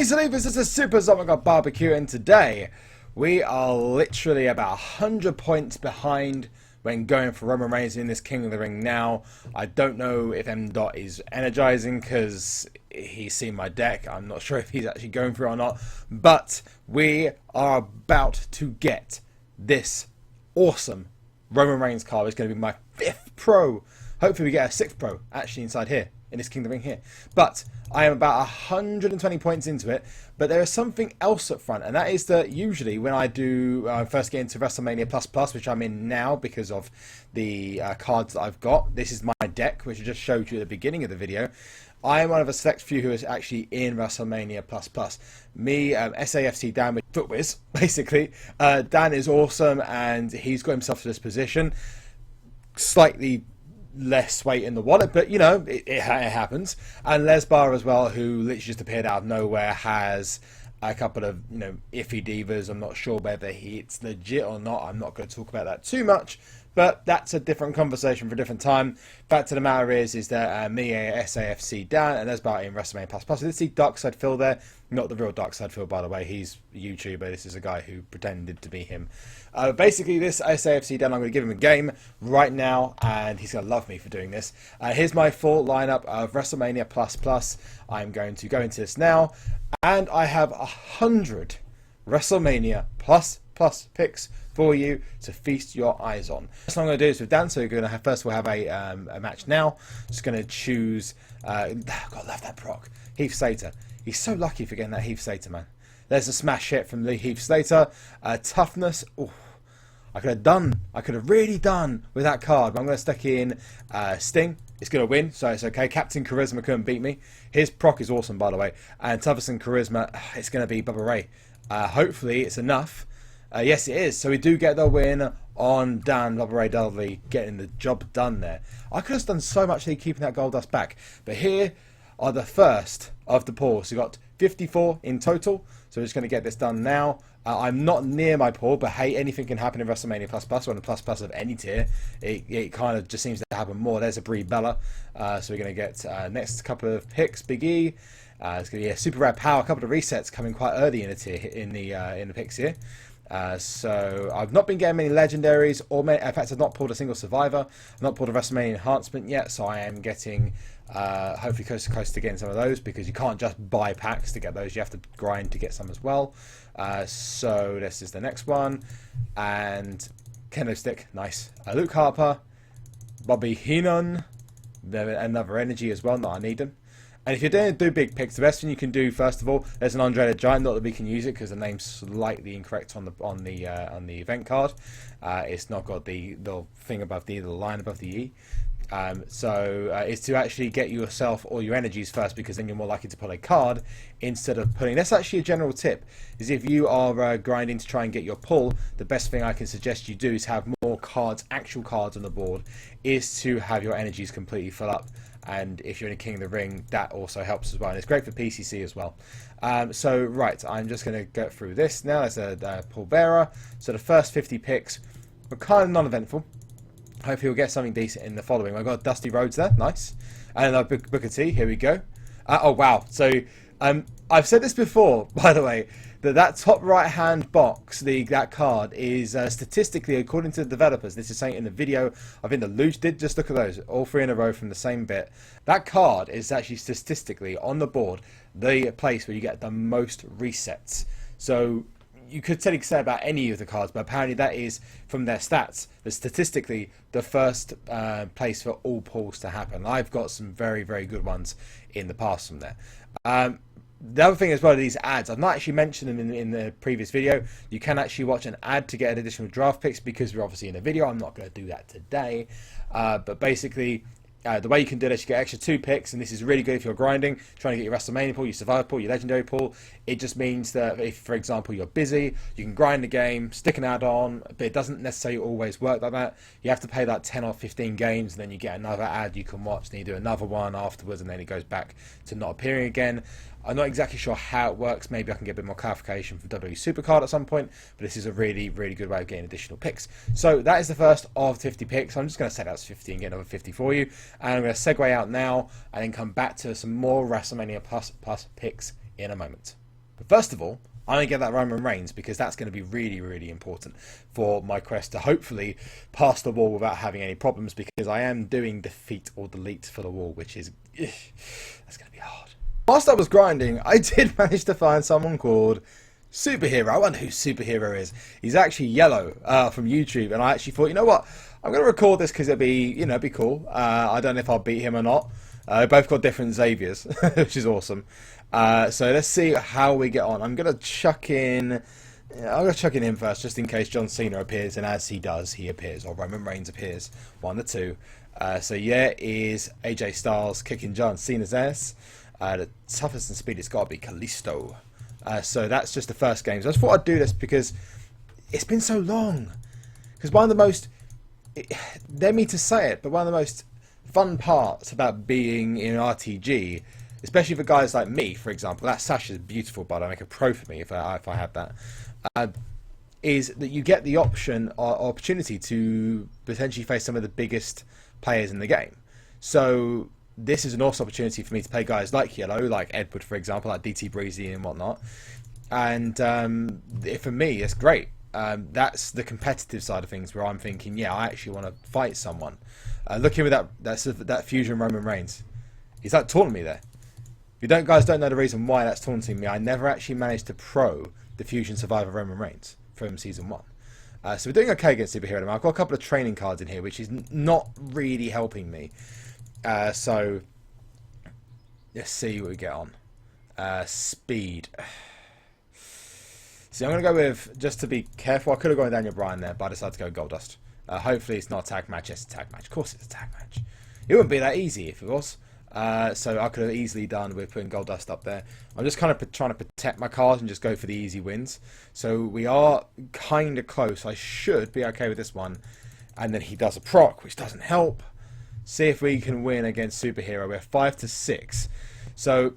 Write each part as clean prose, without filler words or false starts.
Hey Salivers, this is SuperZombGBBQ, and today we are literally about 100 points behind when going for Roman Reigns in this King of the Ring now. I don't know if M. Dot is energizing because he's seen my deck. I'm not sure if he's actually going for it or not, but we are about to get this awesome Roman Reigns card. It's going to be my 5th Pro. Hopefully we get a 6th Pro actually inside here, in this King of the Ring here. But I am about 120 points into it, but there is something else up front, and that is that usually when I do first get into WrestleMania Plus, which I'm in now because of the cards that I've got, this is my deck, which I just showed you at the beginning of the video. I am one of a select few who is actually in WrestleMania Plus. Me, SAFC Dan with FootWiz, basically. Dan is awesome, and he's got himself to this position. Slightly less weight in the wallet, but you know, it happens. And Les Bar as well, who literally just appeared out of nowhere, has a couple of, you know, iffy divas. I'm not sure whether it's legit or not. I'm not going to talk about that too much, but that's a different conversation for a different time. Fact of the matter is that me, SAFC Dan, and Les Bar in WrestleMania Plus. I did see Darkside Phil there. Not the real Darkside Phil, by the way. He's a YouTuber. This is a guy who pretended to be him. Basically, this SAFC Dan, I'm going to give him a game right now, and he's going to love me for doing this. Here's my full lineup of WrestleMania Plus. I'm going to go into this now, and I have 100 WrestleMania Plus picks for you to feast your eyes on. That's what I'm going to do is with Dan. So we're going to have, first we'll have a match now. Just going to choose. God, I love that proc. Heath Slater. He's so lucky for getting that Heath Slater, man. There's a smash hit from Lee Heath Slater. Toughness. Ooh, I could have really done with that card. But I'm going to stick in Sting. It's going to win, so it's okay. Captain Charisma couldn't beat me. His proc is awesome, by the way. And Toughness and Charisma, it's going to be Bubba Ray. Hopefully it's enough. Yes, it is. So we do get the win on Dan Bubba Ray Dudley getting the job done there. I could have done so much here keeping that gold dust back. But here are the first of the pulls. So we got 54 in total. So we're just going to get this done now. I'm not near my pull, but hey, anything can happen in WrestleMania Plus or in the Plus of any tier. It kind of just seems to happen more. There's a Brie Bella. So we're going to get next couple of picks. Big E. It's going to be a super rare power. A couple of resets coming quite early in the tier in the picks here. So I've not been getting many legendaries, or in fact I've not pulled a single survivor. I've not pulled a WrestleMania enhancement yet, so I am getting hopefully coast to coast to getting some of those, because you can't just buy packs to get those, you have to grind to get some as well. So this is the next one, and Kendo Stick, nice. Luke Harper, Bobby Heenan, another energy as well, not I need them. And if you're going to do big picks, the best thing you can do, first of all, there's an Andre the Giant. Not that we can use it because the name's slightly incorrect on the event card. It's not got the thing above the line above the E. So it's to actually get yourself all your energies first, because then you're more likely to pull a card instead of pulling. That's actually a general tip, is if you are grinding to try and get your pull, the best thing I can suggest you do is have more cards, actual cards on the board, is to have your energies completely fill up. And if you're in a King of the Ring, that also helps as well. And it's great for PCC as well. So, right, I'm just going to go through this now. There's a pull bearer. So the first 50 picks were kind of non-eventful. Hopefully we'll get something decent in the following. I've got Dusty Rhodes there. Nice. And Booker T. Here we go. Oh, wow. So I've said this before, by the way, that top right-hand box, that card, is statistically, according to the developers, this is saying in the video, I think the Luge did, just look at those, all 3 in a row from the same bit. That card is actually statistically, on the board, the place where you get the most resets. So you could technically say about any of the cards, but apparently that is, from their stats, that statistically the first place for all pulls to happen. I've got some very, very good ones in the past from there. The other thing as well are these ads. I've not actually mentioned them in the previous video. You can actually watch an ad to get additional draft picks, because we're obviously in a video. I'm not going to do that today. But basically, the way you can do this, you get extra 2 picks, and this is really good if you're grinding, trying to get your WrestleMania pool, your Survivor pool, your Legendary pool. It just means that if, for example, you're busy, you can grind the game, stick an ad on, but it doesn't necessarily always work like that. You have to play like 10 or 15 games, and then you get another ad you can watch, then you do another one afterwards, and then it goes back to not appearing again. I'm not exactly sure how it works. Maybe I can get a bit more clarification from WWE SuperCard at some point, but this is a really, really good way of getting additional picks. So that is the first of 50 picks. I'm just going to set out as 50 and get another 50 for you. And I'm going to segue out now and then come back to some more WrestleMania Plus picks in a moment. But first of all, I'm going to get that Roman Reigns because that's going to be really, really important for my quest to hopefully pass the wall without having any problems, because I am doing defeat or delete for the wall, which is... that's going to be hard. Whilst I was grinding, I did manage to find someone called Superhero. I wonder who Superhero is. He's actually Yellow from YouTube, and I actually thought, you know what? I'm going to record this because it'd be cool. I don't know if I'll beat him or not. They both got different Xaviers, which is awesome. So let's see how we get on. I'm going to chuck in... I'm going to chuck in him first, just in case John Cena appears, and as he does, he appears, or Roman Reigns appears. One of the two. So yeah, is AJ Styles kicking John Cena's ass. The toughest and speed, it's got to be Kalisto. So that's just the first game. So I just thought I'd do this because it's been so long. Because one of the most... Let me to say it, but one of the most fun parts about being in RPG, especially for guys like me, for example, that sash is beautiful, but I make a pro for me if I had that, is that you get the option or opportunity to potentially face some of the biggest players in the game. So this is an awesome opportunity for me to play guys like Yellow, like Edward, for example, like DT Breezy and whatnot. And for me, it's great. That's the competitive side of things where I'm thinking, yeah, I actually want to fight someone. Look here with that fusion Roman Reigns. He's like taunting me there. If you guys don't know the reason why that's taunting me, I never actually managed to pro the Fusion Survivor Roman Reigns from Season 1. So we're doing okay against Superhero. I've got a couple of training cards in here, which is not really helping me. So let's see what we get on. Speed. See, I'm going to go with, just to be careful, I could have gone with Daniel Bryan there, but I decided to go Goldust. Hopefully it's not a tag match. Yes, it's a tag match. Of course it's a tag match. It wouldn't be that easy if it was. So I could have easily done with putting Goldust up there. I'm just kind of trying to protect my cards and just go for the easy wins. So we are kind of close. I should be okay with this one. And then he does a proc, which doesn't help. See if we can win against Superhero. We're 5-6. So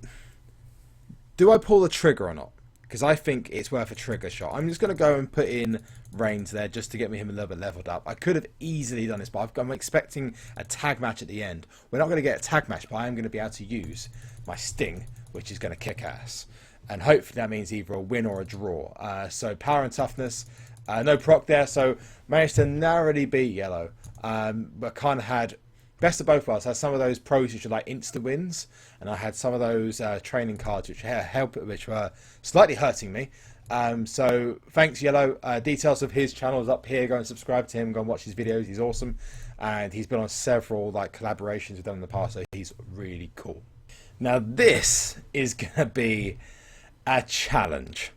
do I pull the trigger or not? Because I think it's worth a trigger shot. I'm just going to go and put in Reigns there just to get him a little bit leveled up. I could have easily done this, but I'm expecting a tag match at the end. We're not going to get a tag match, but I am going to be able to use my Sting, which is going to kick ass. And hopefully that means either a win or a draw. So power and toughness. No proc there, so managed to narrowly beat Yellow. But kind of had... Best of both worlds. I had some of those pros which are like insta wins, and I had some of those training cards which were slightly hurting me. So thanks, Yellow. Details of his channel is up here. Go and subscribe to him. Go and watch his videos. He's awesome, and he's been on several collaborations with them in the past. So he's really cool. Now this is gonna be a challenge.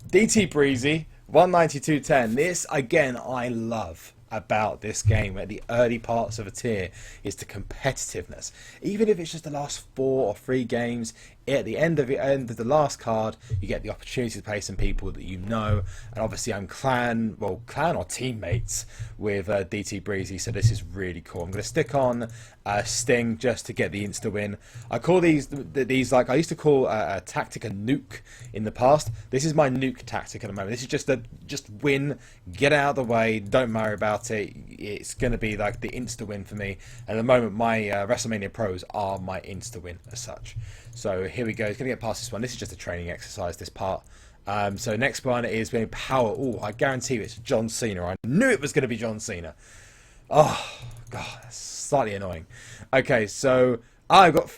DT Breezy 192.10. This again I love about this game at the early parts of a tier is the competitiveness. Even if it's just the last 4 or 3 games, at the end of the last card, you get the opportunity to play some people that you know. And obviously I'm clan or teammates with DT Breezy, so this is really cool. I'm going to stick on Sting just to get the insta win. I call these like I used to call a tactic a nuke in the past. This is my nuke tactic at the moment. This is just win, get out of the way, don't worry about it. It's going to be like the insta win for me. And at the moment, my WrestleMania Pros are my insta win as such. So here we go. It's going to get past this one. This is just a training exercise, this part. So next one is being power. Oh, I guarantee you it's John Cena. I knew it was going to be John Cena. Oh, God, that's slightly annoying. Okay, so I've got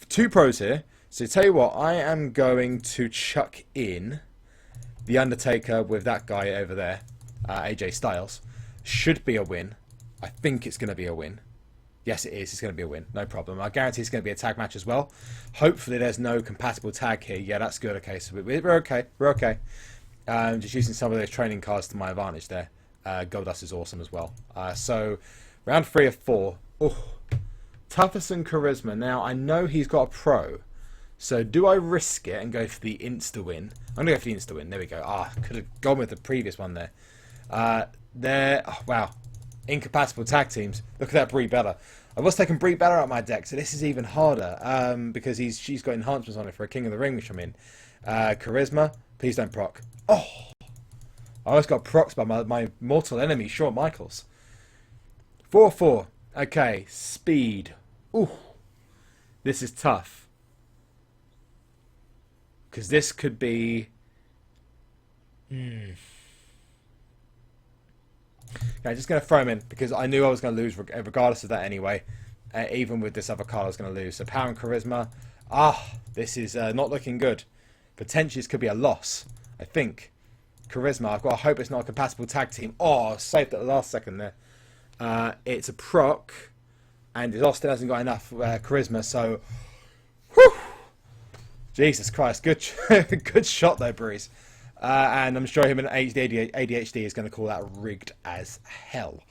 2 pros here. So tell you what, I am going to chuck in The Undertaker with that guy over there, AJ Styles. Should be a win. I think it's going to be a win. Yes, it is. It's going to be a win. No problem. I guarantee it's going to be a tag match as well. Hopefully there's no compatible tag here. Yeah, that's good. Okay, so we're okay. We're okay. Just using some of those training cards to my advantage there. Goldust is awesome as well. So round 3 of 4. Oh, Toughest and Charisma. Now, I know he's got a pro. So do I risk it and go for the insta-win? I'm going to go for the insta-win. There we go. Could have gone with the previous one there. Wow. Incompatible tag teams. Look at that Brie Bella. I was taking Brie Bella out of my deck, so this is even harder because she's got enhancements on it for a King of the Ring, which I'm in. Charisma. Please don't proc. Oh! I almost got procs by my mortal enemy, Shawn Michaels. 4-4. Okay, speed. Ooh. This is tough. Because this could be Okay, just going to throw him in because I knew I was going to lose regardless of that anyway. Even with this other card, I was going to lose. So power and charisma. This is not looking good. Potentially, this could be a loss. I think. Charisma. I've got to hope it's not a compatible tag team. Oh, saved at the last second there. It's a proc, and Austin hasn't got enough charisma. So, whew, Jesus Christ, good, good shot though, Breeze. And I'm sure him and ADHD is going to call that rigged as hell.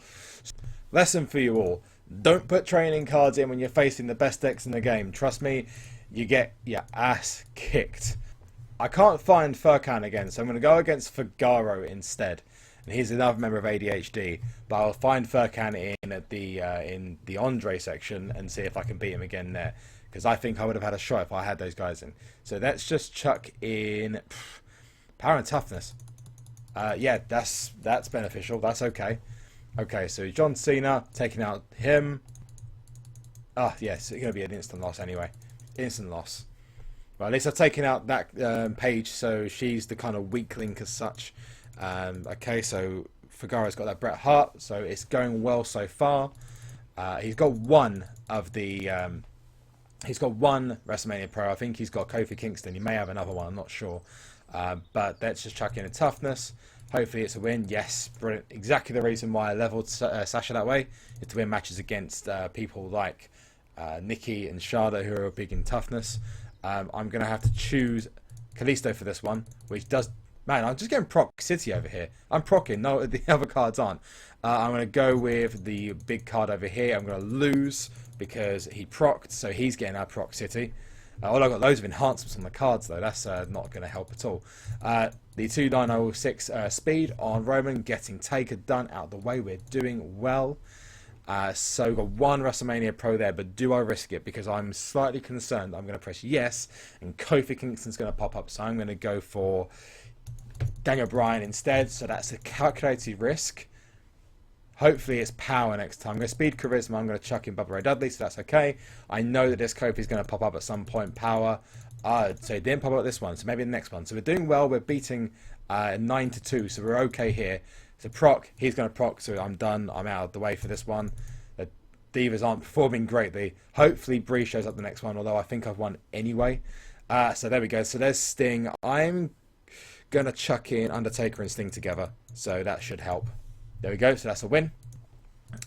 Lesson for you all. Don't put training cards in when you're facing the best decks in the game. Trust me, you get your ass kicked. I can't find Furkan again, so I'm going to go against Figaro instead. And he's another member of ADHD. But I'll find Furkan in the Andre section and see if I can beat him again there. Because I think I would have had a shot if I had those guys in. So let's just chuck in power and toughness. Yeah, that's beneficial. That's okay. Okay, so John Cena taking out him. Yes, it's going to be an instant loss anyway. Instant loss. Well, at least I've taken out that Paige, so she's the kind of weak link as such. Okay, so Figaro's got that Bret Hart, so it's going well so far. He's got one of the... he's got one WrestleMania Pro. I think he's got Kofi Kingston. He may have another one, I'm not sure. But let's just chuck in a toughness. Hopefully it's a win. Yes, brilliant. Exactly the reason why I leveled Sasha that way is to win matches against people like Nikki and Charlotte, who are big in toughness. I'm going to have to choose Kalisto for this one, which does... Man, I'm just getting proc City over here. I'm procking. No, the other cards aren't. I'm going to go with the big card over here. I'm going to lose because he procced, so he's getting our proc City. I've got loads of enhancements on the cards, though. That's not going to help at all. The 2906 speed on Roman, getting Taker done out of the way. We're doing well. So we've got one WrestleMania Pro there, but do I risk it? Because I'm slightly concerned. I'm going to press yes, and Kofi Kingston's going to pop up. So I'm going to go for Daniel Bryan instead. So that's a calculated risk. Hopefully it's power next time. I'm going to speed charisma. I'm going to chuck in Bubba Ray Dudley, so that's okay. I know that this Kofi is going to pop up at some point. Power. So it didn't pop up this one, so maybe the next one. So we're doing well. We're beating 9-2, so we're okay here. So proc, he's going to proc, so I'm done. I'm out of the way for this one. The Divas aren't performing greatly. Hopefully Bree shows up the next one, although I think I've won anyway. So there we go. So there's Sting. I'm going to chuck in Undertaker and Sting together, so that should help. There we go, so that's a win.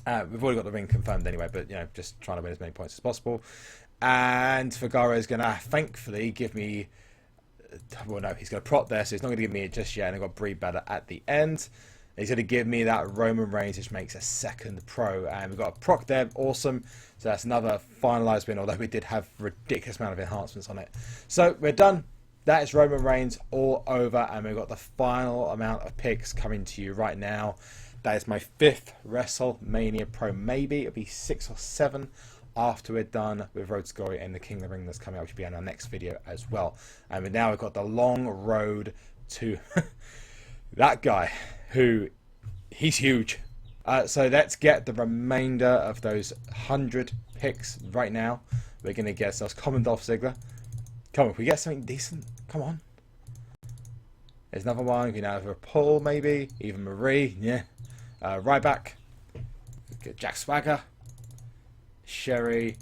We've already got the ring confirmed anyway, but just trying to win as many points as possible. And Figaro is going to thankfully give me... Well, no, he's going to prop there, so he's not going to give me it just yet. And I've got Brie Bella at the end. He's going to give me that Roman Reigns, which makes a second pro. And we've got a proc there, awesome. So that's another finalised win, although we did have a ridiculous amount of enhancements on it. So we're done. That is Roman Reigns all over, and we've got the final amount of picks coming to you right now. That is my 5th WrestleMania Pro. Maybe it'll be 6 or 7 after we're done with Road to Glory and the King of the Ring that's coming out, which will be in our next video as well. And now we've got the long road to that guy, who he's huge. So let's get the remainder of those 100 picks right now. We're going to get ourselves common Dolph Ziggler. Come on, if we get something decent, come on. There's another one. We can have a Paul, maybe. Even Marie, yeah. Ryback. Get Jack Swagger. Sherry.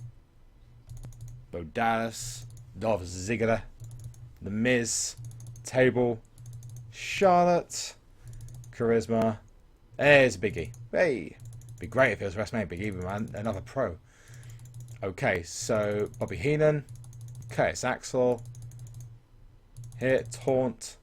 Bo Dallas. Dolph Ziggler. The Miz. Table. Charlotte. Charisma. There's Biggie. Hey. Be great if it was WrestleMania Biggie, man. Another pro. Okay, so Bobby Heenan. Okay, it's Axel. Here, Taunt.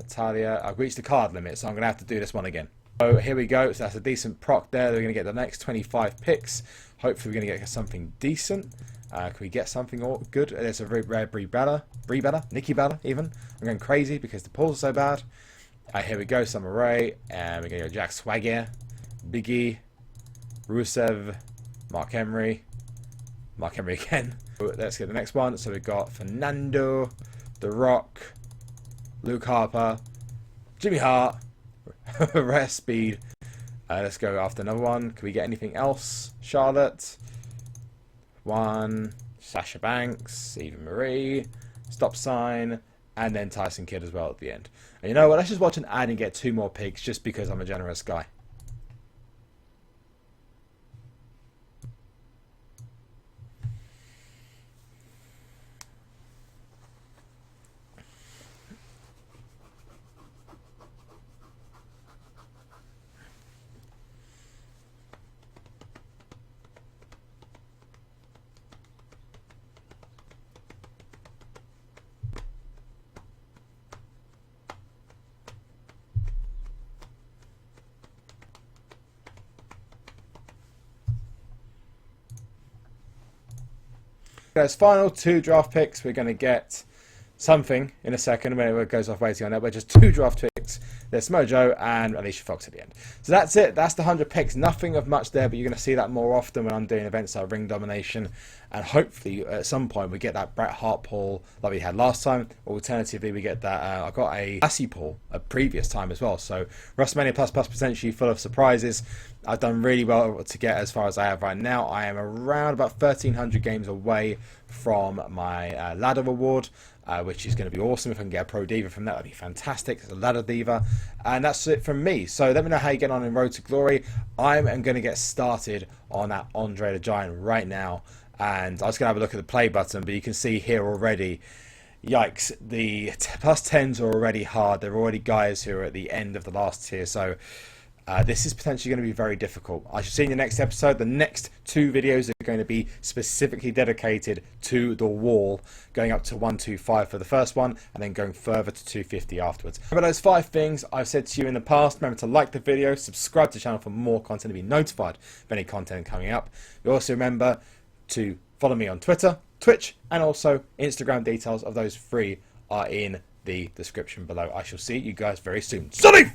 Natalia. I've reached the card limit, so I'm going to have to do this one again. So here we go. So that's a decent proc there. We're going to get the next 25 picks. Hopefully we're going to get something decent. Can we get something good? There's a very rare Brie Bella, Nikki Bella even. I'm going crazy because the pulls are so bad. Here we go, Summer Rae. And we're going to go Jack Swagger, Biggie, Rusev, Mark Henry again. Let's get the next one. So we've got Fernando, The Rock, Luke Harper, Jimmy Hart, Rare Speed. Let's go after another one. Can we get anything else? Charlotte. One. Sasha Banks. Eva Marie. Stop Sign. and then Tyson Kidd as well at the end. And you know what? Let's just watch an ad and get 2 more picks just because I'm a generous guy. Those final 2 draft picks, we're going to get something in a second when it goes off waiting on it, but just 2 draft picks. There's Mojo and Alicia Fox at the end. So that's it. That's the 100 picks. Nothing of much there, but you're going to see that more often when I'm doing events like Ring Domination. And hopefully at some point we get that Bret Hart pool like we had last time. Alternatively, we get that, I got a Lassie pool a previous time as well. So WrestleMania Plus potentially full of surprises. I've done really well to get as far as I have right now. I am around about 1,300 games away from my ladder reward. Which is going to be awesome. If I can get a Pro Diva from that, that'd be fantastic. It's a ladder diva. And that's it from me. So let me know how you get on in Road to Glory. I am going to get started on that Andre the Giant right now. And I was going to have a look at the play button, but you can see here already, yikes, the plus 10s are already hard. There are already guys who are at the end of the last tier. So this is potentially going to be very difficult. I should see in the next episode, the next 2 videos are going to be specifically dedicated to the wall, going up to 125 for the first one, and then going further to 250 afterwards. Remember those 5 things I've said to you in the past. Remember to like the video, subscribe to the channel for more content, and be notified of any content coming up. You also remember to follow me on Twitter, Twitch, and also Instagram. Details of those 3 are in the description below. I shall see you guys very soon. Sonny!